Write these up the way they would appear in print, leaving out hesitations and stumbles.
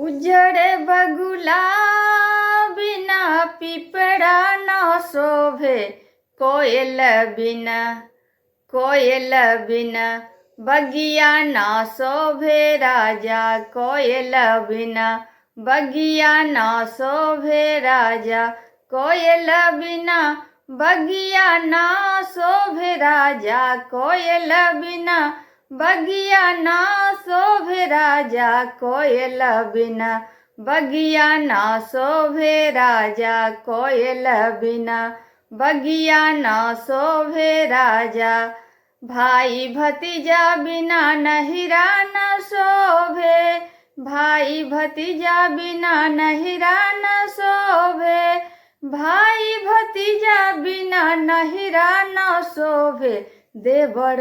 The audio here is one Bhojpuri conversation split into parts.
उजड़े बगुला बिना पिपड़ा न शोभे, कोयल बिना बगिया न शोभे राजा, कोयल बिना बगिया न शोभे राजा, कोयल बिना बगिया न शोभे राजा, कोयल बिना बगिया न शोभे राजा, कोयल बिना बगिया न शोभे राजा, कोयल बिना बगिया न शोभे राजा। भाई भतीजा बिना नहिरा न शोभे, भाई भतीजा बिना नहिरा न शोभे, भाई भतीजा बिना नहिरा न शोभे, देवर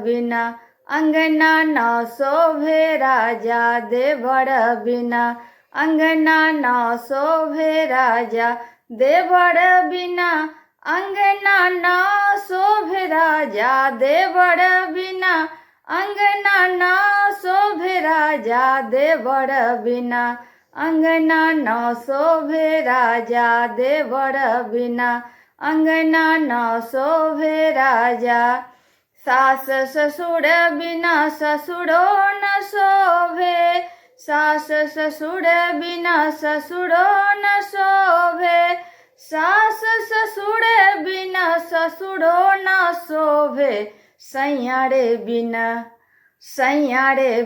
बिना अंगना न शोभे राजा, देवर बिना अंगना न शोभे राजा, देवर बिना अंगना न शोभे राजा, देवर बिना अंगना न शोभे राजा, देवर बिना अंगना न शोभे राजा, देवर बिना अंगना न शोभे राजा। सास ससुर बिना ससुरो न शोभे, सास ससुर बिना ससुरो न शोभे, सास ससुर बिना ससुरो न शोभे, सैयारे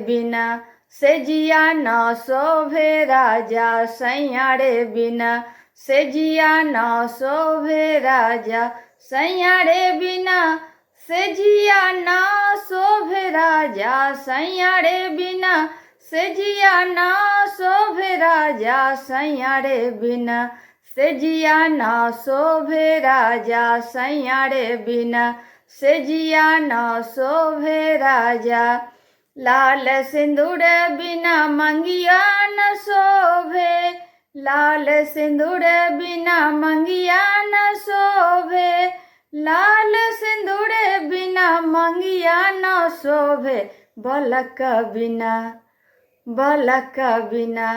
बिना सेजिया न शोभे राजा, सैयारे बिना सेजिया न शोभे राजा, सैयारे बिना सेजिया न शोभे राजा, सैयारे बिना सेजिया न शोभे राजा, सैयारे बिना सेजिया न शोभे राजा, सैयारे बिना सेजिया न शोभे राजा। लाल सिंदूर बिना मंगिया न शोभे, लाल सिंदूर बिना मंगिया न शोभे, लाल सिंदूर बिना मंगिया न शोभे, बलक बिना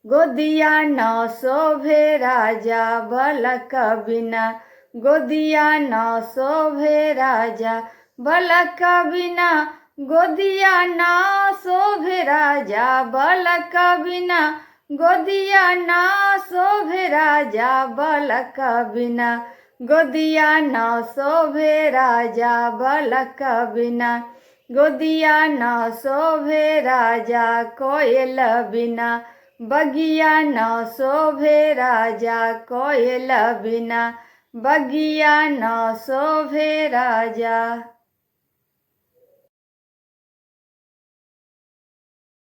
गोदिया न शोभे राजा, बलक बिना गोदिया न शोभे राजा, बलक बिना गोदिया न शोभे राजा, बलक बिना गोदिया न शोभे राजा, बलक बिना गोदिया न शोभे राजा, बलक बिना गोदिया न शोभे राजा, कोयल बिना बगिया न शोभे राजा, कोयल बिना बगिया न शोभे राजा।